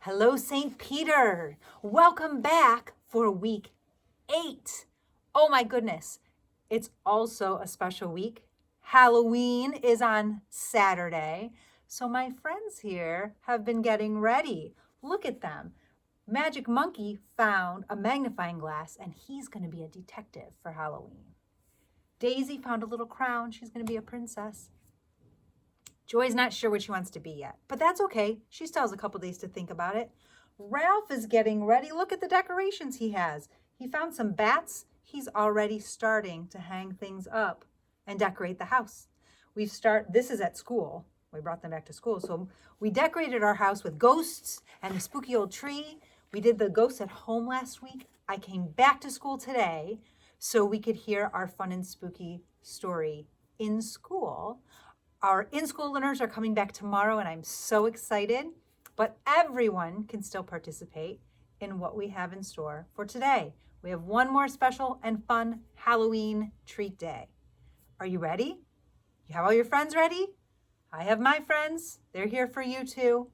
Hello, St. Peter. Welcome back for week 8. Oh my goodness. It's also a special week. Halloween is on Saturday. So my friends here have been getting ready. Look at them. Magic Monkey found a magnifying glass and he's going to be a detective for Halloween. Daisy found a little crown. She's going to be a princess. Joy's not sure what she wants to be yet, but that's okay. She still has a couple days to think about it. Ralph is getting ready. Look at the decorations he has. He found some bats. He's already starting to hang things up and decorate the house. This is at school. We brought them back to school. So we decorated our house with ghosts and a spooky old tree. We did the ghosts at home last week. I came back to school today so we could hear our fun and spooky story in school. Our in-school learners are coming back tomorrow, and I'm so excited. But everyone can still participate in what we have in store for today. We have one more special and fun Halloween treat day. Are you ready? You have all your friends ready? I have my friends. They're here for you too.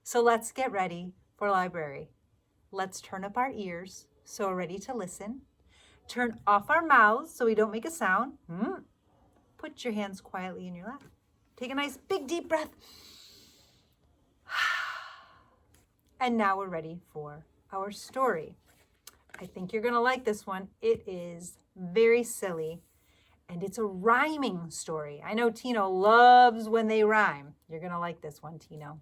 So let's get ready for library. Let's turn up our ears so we're ready to listen. Turn off our mouths so we don't make a sound. Put your hands quietly in your lap. Take a nice big deep breath. And now we're ready for our story. I think you're gonna like this one. It is very silly and it's a rhyming story. I know Tino loves when they rhyme. You're gonna like this one, Tino.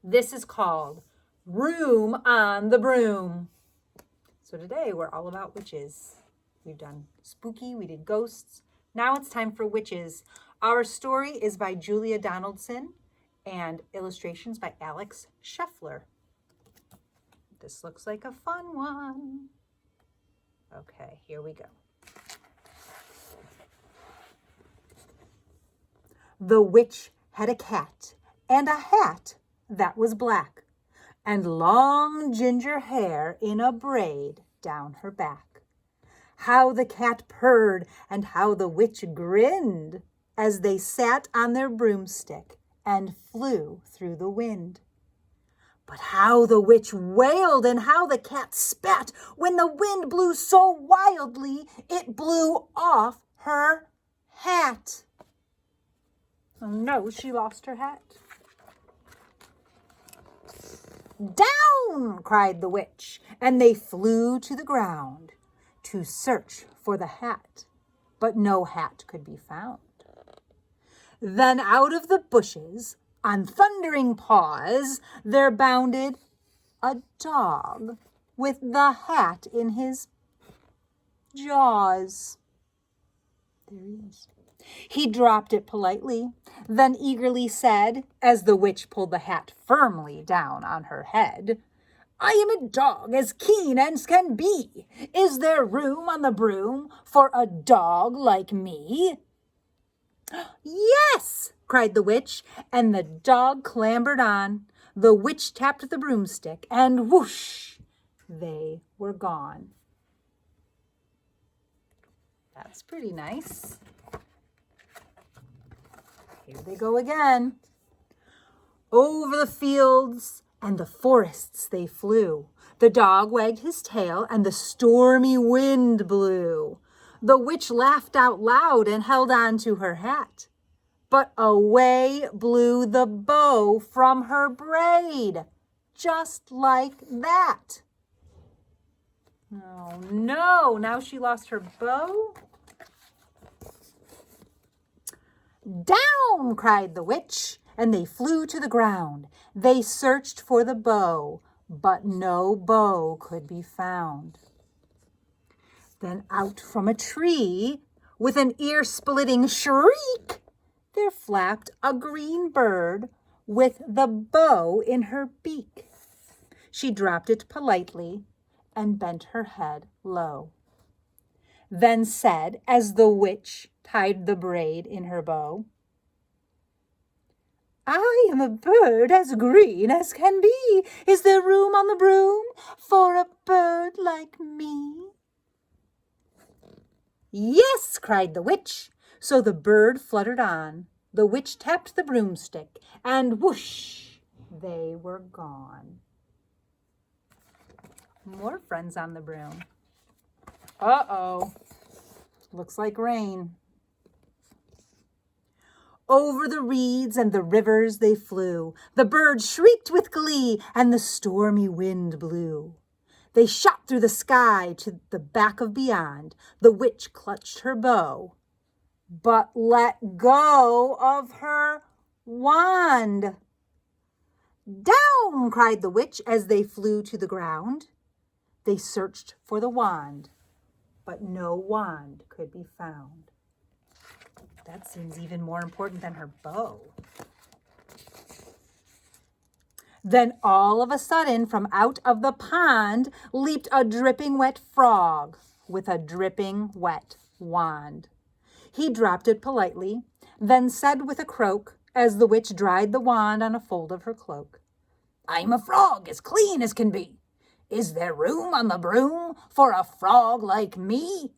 This is called Room on the Broom. So today we're all about witches. We've done spooky, we did ghosts. Now it's time for witches. Our story is by Julia Donaldson and illustrations by Alex Scheffler. This looks like a fun one. Okay, here we go. The witch had a cat and a hat that was black and long ginger hair in a braid down her back. How the cat purred and how the witch grinned as they sat on their broomstick and flew through the wind. But how the witch wailed and how the cat spat when the wind blew so wildly it blew off her hat. Oh no, she lost her hat. Down, cried the witch, and they flew to the ground to search for the hat, but no hat could be found. Then out of the bushes, on thundering paws, there bounded a dog with the hat in his jaws. There he is. He dropped it politely, then eagerly said, as the witch pulled the hat firmly down on her head, I am a dog as keen as can be. Is there room on the broom for a dog like me? Yes, cried the witch, and the dog clambered on. The witch tapped the broomstick, and whoosh, they were gone. That's pretty nice. Here they go again. Over the fields and the forests they flew. The dog wagged his tail, and the stormy wind blew. The witch laughed out loud and held on to her hat. But away blew the bow from her braid, just like that. Oh no, now she lost her bow. Down, cried the witch, and they flew to the ground. They searched for the bow, but no bow could be found. Then out from a tree, with an ear-splitting shriek, there flapped a green bird with the bow in her beak. She dropped it politely and bent her head low. Then said, as the witch tied the braid in her bow, I am a bird as green as can be. Is there room on the broom for a bird like me? Yes, cried the witch. So the bird fluttered on. The witch tapped the broomstick, and whoosh, they were gone. More friends on the broom. Uh-oh. Looks like rain. Over the reeds and the rivers they flew. The birds shrieked with glee, and the stormy wind blew. They shot through the sky to the back of beyond. The witch clutched her bow, but let go of her wand. Down, cried the witch as they flew to the ground. They searched for the wand, but no wand could be found. That seems even more important than her bow. Then all of a sudden, from out of the pond, leaped a dripping wet frog with a dripping wet wand. He dropped it politely, then said with a croak, as the witch dried the wand on a fold of her cloak, I'm a frog as clean as can be. Is there room on the broom for a frog like me?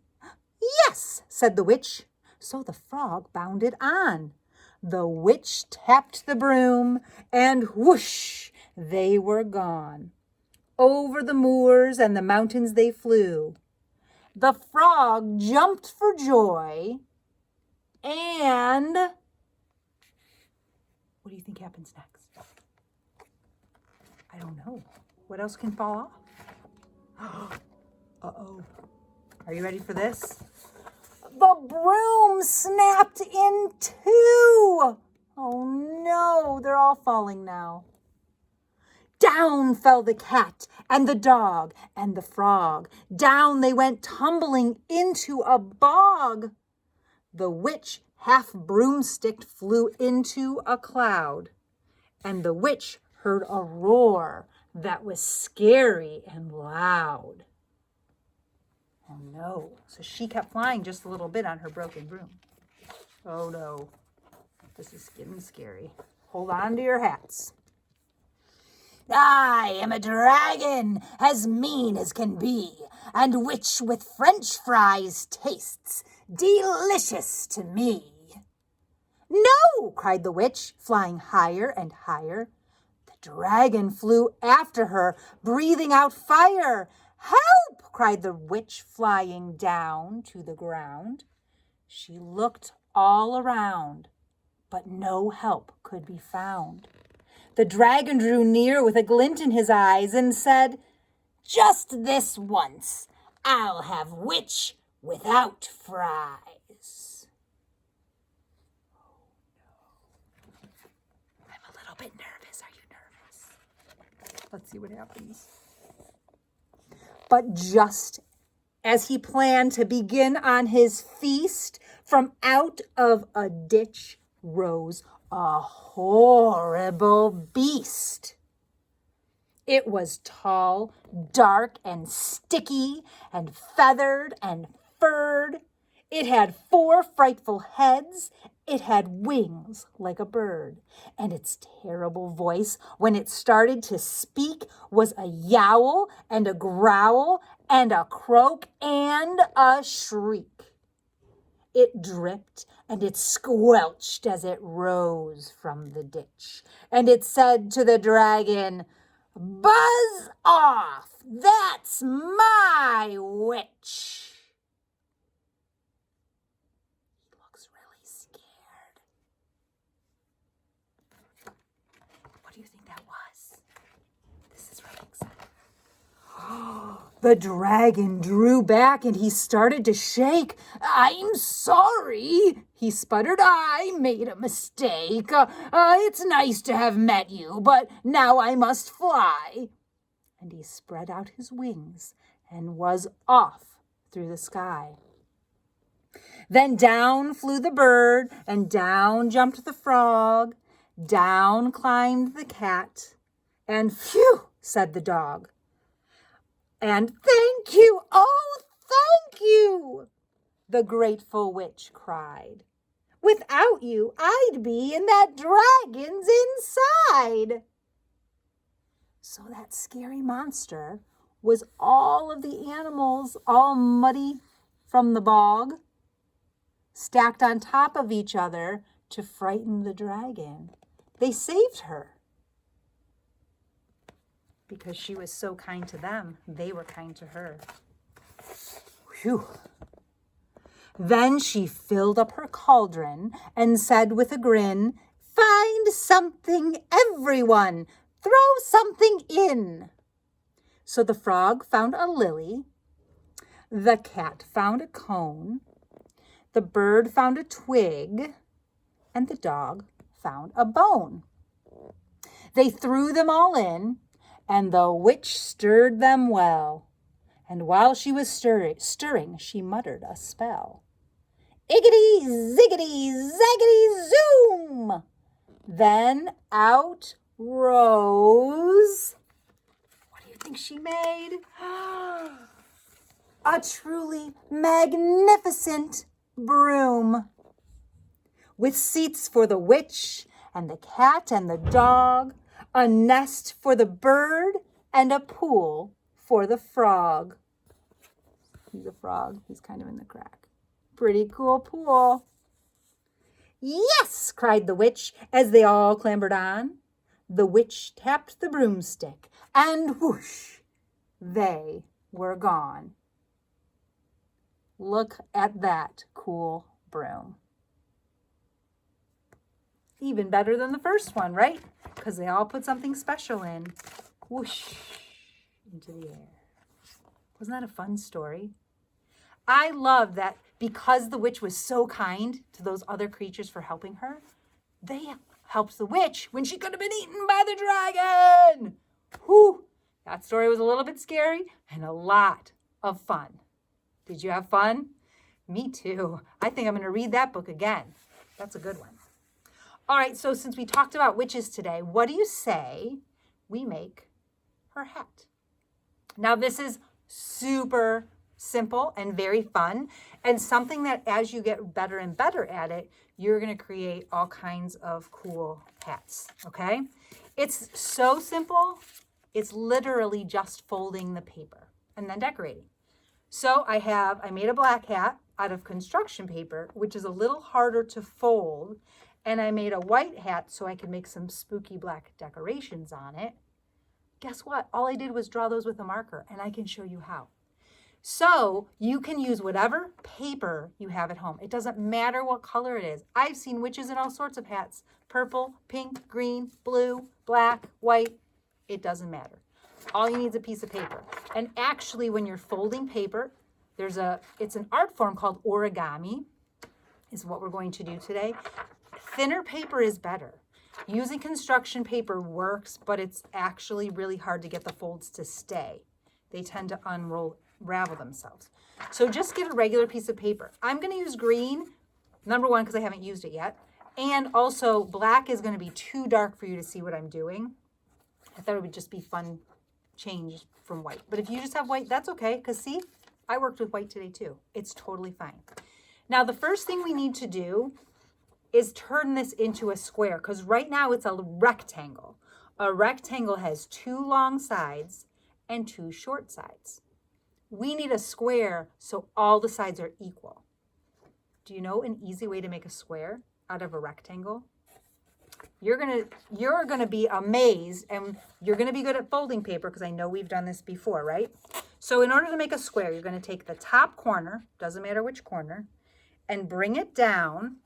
Yes, said the witch. So the frog bounded on. The witch tapped the broom, and whoosh, they were gone. Over the moors and the mountains they flew. The frog jumped for joy, and what do you think happens next? I don't know. What else can fall off? Uh-oh. Are you ready for this? The broom snapped in two. Oh no, they're all falling now. Down fell the cat and the dog and the frog. Down they went tumbling into a bog. The witch, half broomsticked, flew into a cloud. And the witch heard a roar that was scary and loud. Oh no, so she kept flying just a little bit on her broken broom. Oh no, this is getting scary. Hold on to your hats. I am a dragon, as mean as can be, and which with French fries tastes delicious to me. No, cried the witch, flying higher and higher. The dragon flew after her, breathing out fire. Help, cried the witch, flying down to the ground. She looked all around, but no help could be found. The dragon drew near with a glint in his eyes and said, Just this once, I'll have witch without fries. Oh, no. I'm a little bit nervous. Are you nervous? Let's see what happens. But just as he planned to begin on his feast, from out of a ditch rose a horrible beast. It was tall, dark, and sticky, and feathered and furred. It had 4 frightful heads. It had wings like a bird. And its terrible voice, when it started to speak, was a yowl and a growl and a croak and a shriek. It dripped and it squelched as it rose from the ditch. And it said to the dragon, Buzz off! That's my witch! He looks really scared. What do you think that was? This is really exciting. The dragon drew back and he started to shake. I'm sorry, he sputtered. I made a mistake. It's nice to have met you, but now I must fly. And he spread out his wings and was off through the sky. Then down flew the bird, and down jumped the frog. Down climbed the cat, and phew, said the dog. And thank you, oh, thank you, the grateful witch cried. Without you, I'd be in that dragon's inside. So that scary monster was all of the animals, all muddy from the bog, stacked on top of each other to frighten the dragon. They saved her. because she was so kind to them, they were kind to her. Whew. Then she filled up her cauldron and said with a grin, "Find something, everyone. Throw something in." So the frog found a lily. The cat found a cone. The bird found a twig. And the dog found a bone. They threw them all in, and the witch stirred them well. And while she was stirring, she muttered a spell. Iggity, ziggity, zaggity, zoom! Then out rose... What do you think she made? A truly magnificent broom. With seats for the witch and the cat and the dog, a nest for the bird, and a pool for the frog. He's a frog. He's kind of in the crack. Pretty cool pool. "Yes!" cried the witch as they all clambered on. The witch tapped the broomstick, and whoosh, they were gone. Look at that cool broom. Even better than the first one, right? Because they all put something special in. Whoosh, into the air. Wasn't that a fun story? I love that because the witch was so kind to those other creatures for helping her, they helped the witch when she could have been eaten by the dragon. Whew, that story was a little bit scary and a lot of fun. Did you have fun? Me too. I think I'm going to read that book again. That's a good one. All right, so since we talked about witches today, what do you say we make her hat? Now, this is super simple and very fun, and something that as you get better and better at it, you're going to create all kinds of cool hats, okay? It's so simple, it's literally just folding the paper and then decorating. So I made a black hat out of construction paper, which is a little harder to fold, and I made a white hat so I could make some spooky black decorations on it. Guess what? All I did was draw those with a marker, and I can show you how. So you can use whatever paper you have at home. It doesn't matter what color it is. I've seen witches in all sorts of hats. Purple, pink, green, blue, black, white. It doesn't matter. All you need is a piece of paper. And actually, when you're folding paper, it's an art form called origami, is what we're going to do today. Thinner paper is better. Using construction paper works, but it's actually really hard to get the folds to stay. They tend to unravel themselves. So just get a regular piece of paper. I'm going to use green, number one, because I haven't used it yet. And also black is going to be too dark for you to see what I'm doing. I thought it would just be fun change from white. But if you just have white, that's okay, because see, I worked with white today too. It's totally fine. Now the first thing we need to do is turn this into a square, because right now it's a rectangle. A rectangle has 2 long sides and 2 short sides. We need a square so all the sides are equal. Do you know an easy way to make a square out of a rectangle? You're gonna be amazed, and you're gonna be good at folding paper because I know we've done this before, right? So in order to make a square, you're gonna take the top corner, doesn't matter which corner, and bring it down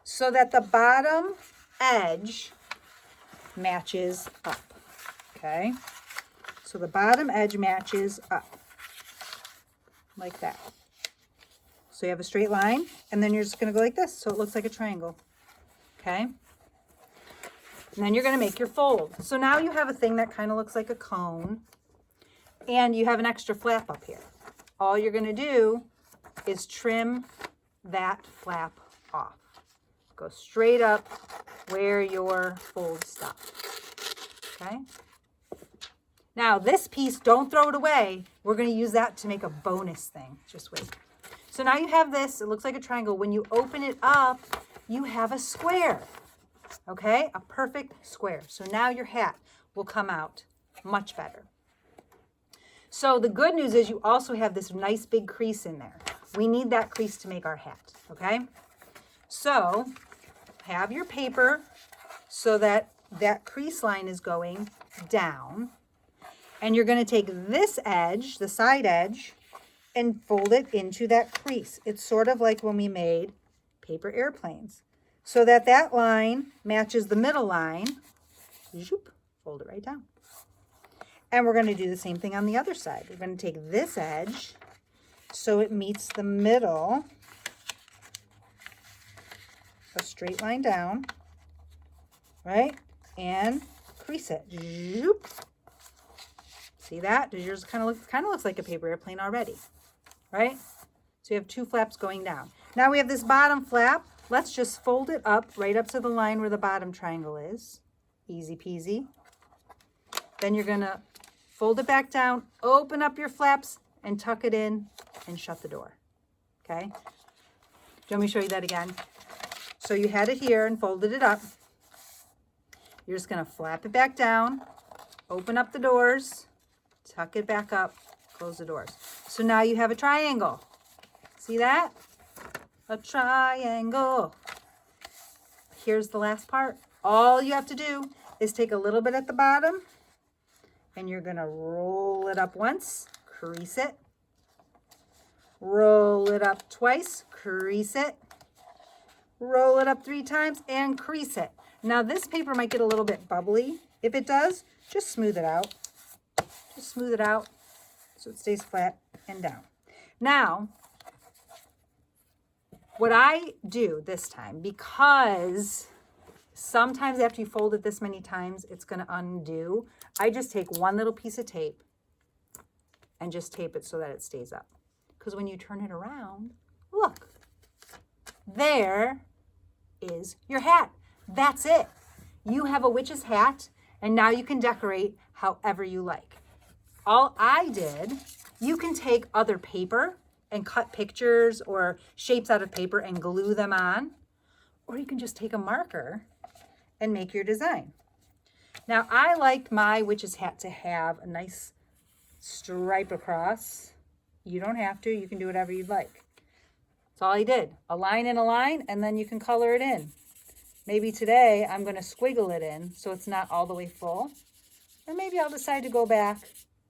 so that the bottom edge matches up, okay? So the bottom edge matches up, like that. So you have a straight line, and then you're just gonna go like this, so it looks like a triangle, okay? And then you're gonna make your fold. So now you have a thing that kind of looks like a cone, and you have an extra flap up here. All you're gonna do is trim that flap off. Go straight up where your fold stopped, okay? Now this piece, don't throw it away. We're gonna use that to make a bonus thing. Just wait. So now you have this, it looks like a triangle. When you open it up, you have a square, okay? A perfect square. So now your hat will come out much better. So the good news is you also have this nice big crease in there. We need that crease to make our hat, okay? So have your paper so that that crease line is going down. And you're going to take this edge, the side edge, and fold it into that crease. It's sort of like when we made paper airplanes. So that that line matches the middle line. Zoop, fold it right down. And we're going to do the same thing on the other side. We're going to take this edge so it meets the middle. A straight line down, right? And crease it. Zoop. See that? Does yours kind of looks like a paper airplane already, right? So you have two flaps going down. Now we have this bottom flap. Let's just fold it up right up to the line where the bottom triangle is. Easy peasy. Then you're going to fold it back down, open up your flaps, and tuck it in and shut the door. Okay? Do you want me to show you that again? So you had it here and folded it up. You're just going to flap it back down, open up the doors, tuck it back up, close the doors. So now you have a triangle. See that? A triangle. Here's the last part. All you have to do is take a little bit at the bottom, and you're going to roll it up once, crease it. Roll it up twice, crease it. Roll it up 3 times and crease it. Now this paper might get a little bit bubbly. If it does, just smooth it out. Just smooth it out so it stays flat and down. Now, what I do this time, because sometimes after you fold it this many times, it's going to undo. I just take one little piece of tape and just tape it so that it stays up. Because when you turn it around, look, there is your hat. That's it. You have a witch's hat, and now you can decorate however you like. All I did, you can take other paper and cut pictures or shapes out of paper and glue them on, or you can just take a marker and make your design. Now, I like my witch's hat to have a nice stripe across. You don't have to. You can do whatever you'd like. That's all I did. A line and a line, and then you can color it in. Maybe today I'm going to squiggle it in so it's not all the way full. Or maybe I'll decide to go back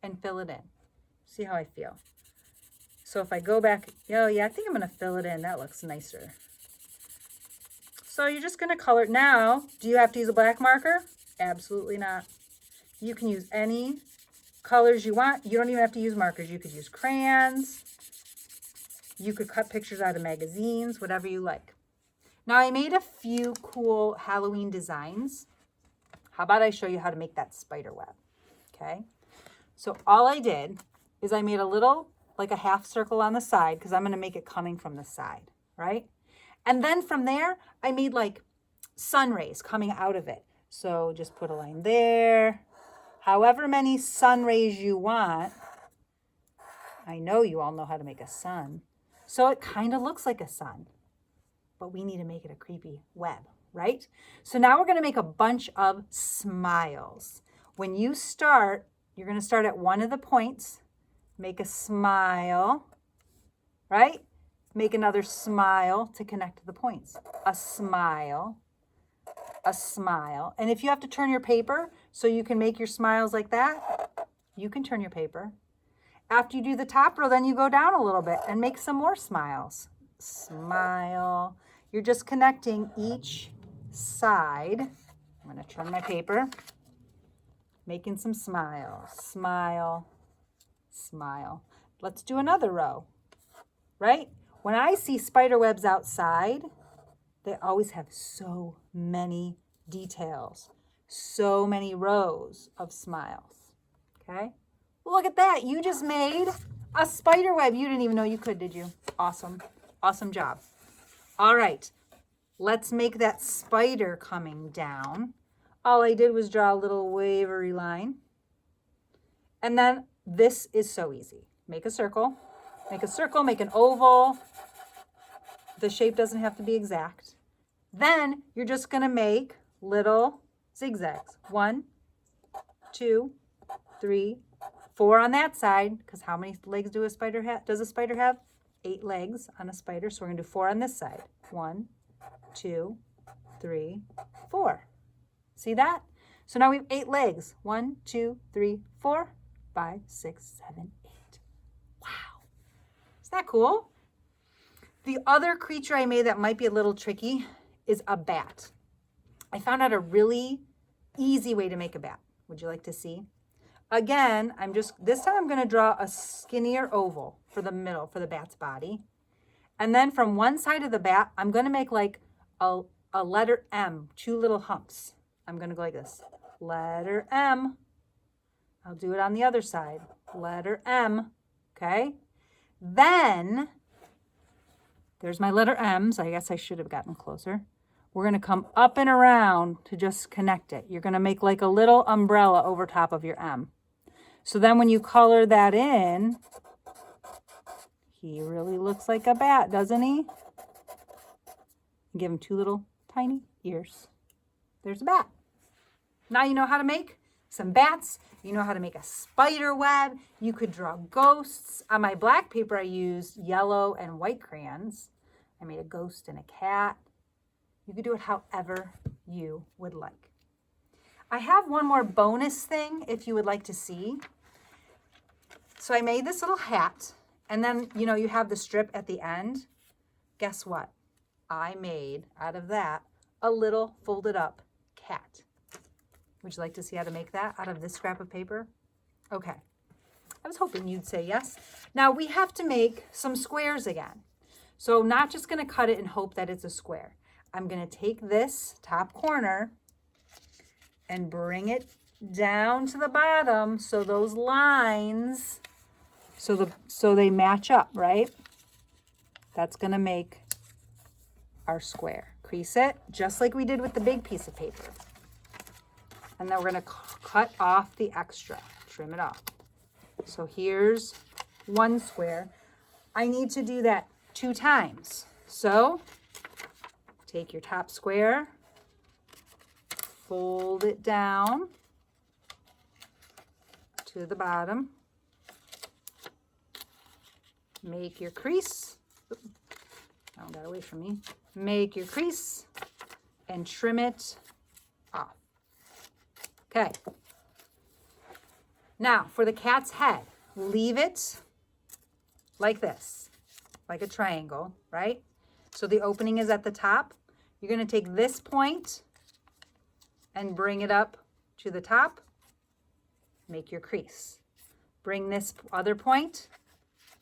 and fill it in. See how I feel. So if I go back, oh yeah, I think I'm going to fill it in. That looks nicer. So you're just going to color it. Now, do you have to use a black marker? Absolutely not. You can use any colors you want. You don't even have to use markers. You could use crayons. You could cut pictures out of magazines, whatever you like. Now I made a few cool Halloween designs. How about I show you how to make that spider web? Okay. So all I did is I made a little, like a half circle on the side, because I'm going to make it coming from the side, right? And then from there, I made like sun rays coming out of it. So just put a line there. However many sun rays you want. I know you all know how to make a sun. So it kind of looks like a sun, but we need to make it a creepy web, right? So now we're going to make a bunch of smiles. When you start, you're going to start at one of the points, make a smile, right? Make another smile to connect to the points. A smile, a smile. And if you have to turn your paper so you can make your smiles like that, you can turn your paper. After you do the top row, then you go down a little bit and make some more smiles. Smile. You're just connecting each side. I'm going to turn my paper. Making some smiles. Smile. Smile. Let's do another row. Right? When I see spider webs outside, they always have so many details. So many rows of smiles. Okay? Look at that. You just made a spider web. You didn't even know you could, did you? Awesome. Awesome job. All right. Let's make that spider coming down. All I did was draw a little wavery line. And then this is so easy. Make a circle. Make a circle. Make an oval. The shape doesn't have to be exact. Then you're just going to make little zigzags. 1, 2, 3, 4 on that side, because how many legs does a spider have? 8 legs on a spider. So we're going to do 4 on this side. 1, 2, 3, 4. See that? So now we have 8 legs. 1, 2, 3, 4. 5, 6, 7, 8. Wow. Isn't that cool? The other creature I made that might be a little tricky is a bat. I found out a really easy way to make a bat. Would you like to see? Again, this time I'm going to draw a skinnier oval for the middle, for the bat's body. And then from one side of the bat, I'm going to make like a letter M, 2 little humps. I'm going to go like this. Letter M. I'll do it on the other side. Letter M. Okay? Then, there's my letter M, so I guess I should have gotten closer. We're going to come up and around to just connect it. You're going to make like a little umbrella over top of your M. So then when you color that in, he really looks like a bat, doesn't he? Give him 2 little tiny ears. There's a bat. Now you know how to make some bats. You know how to make a spider web. You could draw ghosts. On my black paper, I used yellow and white crayons. I made a ghost and a cat. You could do it however you would like. I have one more bonus thing if you would like to see. So I made this little hat, and then, you know, you have the strip at the end. Guess what? I made out of that a little folded up cat. Would you like to see how to make that out of this scrap of paper? Okay. I was hoping you'd say yes. Now we have to make some squares again. So not just going to cut it and hope that it's a square. I'm going to take this top corner and bring it down to the bottom so those lines, so they match up, right? That's going to make our square. Crease it just like we did with the big piece of paper. And then we're going to cut off the extra, trim it off. So here's one square. I need to do that 2 times. So take your top square, fold it down to the bottom, make your crease. Oh, got away from me. Make your crease and trim it off. Okay. Now for the cat's head, leave it like this, like a triangle, right? So the opening is at the top. You're going to take this point and bring it up to the top. Make your crease. Bring this other point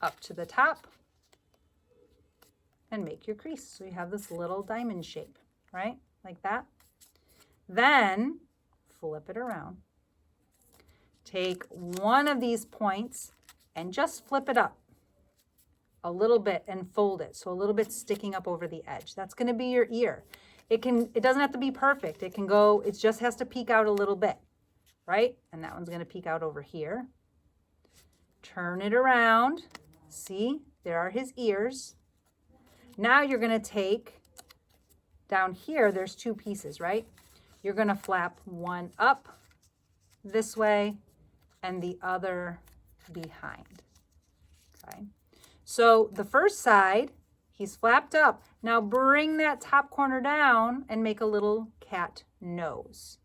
up to the top and make your crease. So you have this little diamond shape, right? Like that. Then flip it around. Take one of these points and just flip it up a little bit and fold it. So a little bit sticking up over the edge. That's going to be your ear. It doesn't have to be perfect. It just has to peek out a little bit, right? And that one's going to peek out over here. Turn it around. See, there are his ears. Now you're going to take down here, there's 2 pieces, right? You're going to flap one up this way and the other behind. Okay. So the first side, he's flapped up. Now bring that top corner down and make a little cat nose.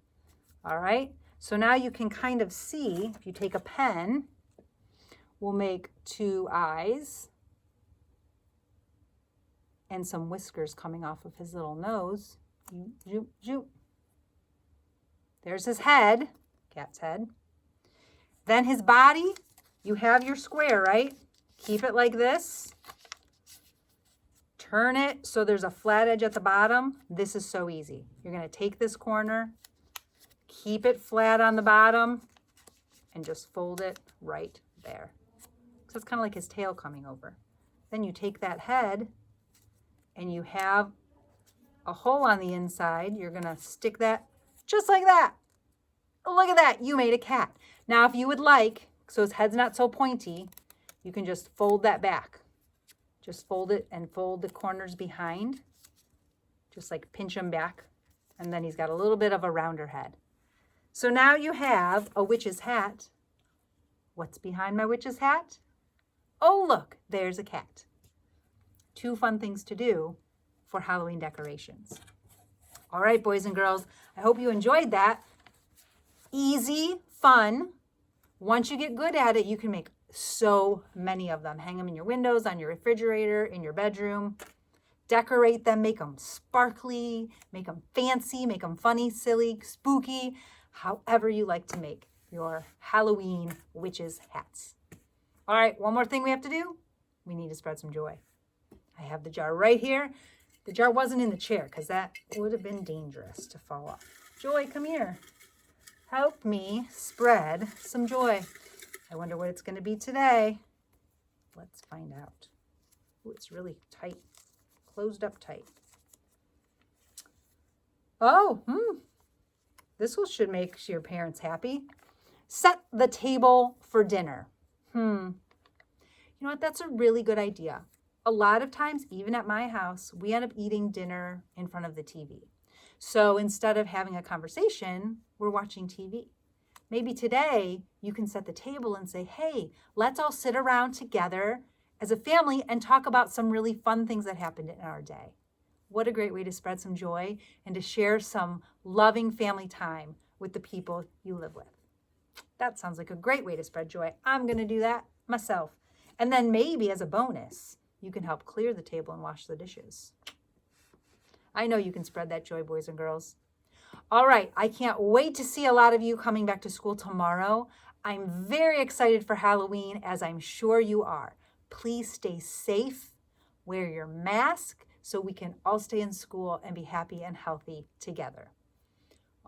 All right. So now you can kind of see, if you take a pen, we'll make 2 eyes and some whiskers coming off of his little nose. Zoop, zoop. There's his head, cat's head. Then his body, you have your square, right? Keep it like this. Turn it so there's a flat edge at the bottom. This is so easy. You're going to take this corner, keep it flat on the bottom, and just fold it right there. So it's kind of like his tail coming over. Then you take that head and you have a hole on the inside. You're going to stick that just like that. Look at that. You made a cat. Now, if you would like, so his head's not so pointy, you can just fold that back. Just fold it and fold the corners behind. Just like pinch them back. And then he's got a little bit of a rounder head. So now you have a witch's hat. What's behind my witch's hat? Oh, look, there's a cat. 2 fun things to do for Halloween decorations. All right, boys and girls, I hope you enjoyed that. Easy, fun Once you get good at it, you can make so many of them. Hang them in your windows, on your refrigerator, in your bedroom. Decorate them, make them sparkly, make them fancy, make them funny, silly, spooky, however you like to make your Halloween witches hats. All right, one more thing we have to do. We need to spread some joy. I have the jar right here. The jar wasn't in the chair because that would have been dangerous to fall off. Joy, come here. Help me spread some joy. I wonder what it's going to be today. Let's find out. Ooh, it's really tight. Closed up tight. Oh, this should make your parents happy. Set the table for dinner. You know what? That's a really good idea. A lot of times, even at my house, we end up eating dinner in front of the TV. So instead of having a conversation, we're watching TV. Maybe today you can set the table and say, hey, let's all sit around together as a family and talk about some really fun things that happened in our day. What a great way to spread some joy and to share some loving family time with the people you live with. That sounds like a great way to spread joy. I'm going to do that myself. And then maybe as a bonus, you can help clear the table and wash the dishes. I know you can spread that joy, boys and girls. All right, I can't wait to see a lot of you coming back to school tomorrow. I'm very excited for Halloween, as I'm sure you are. Please stay safe, wear your mask, so we can all stay in school and be happy and healthy together.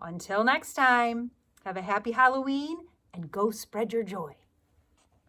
Until next time, have a happy Halloween and go spread your joy.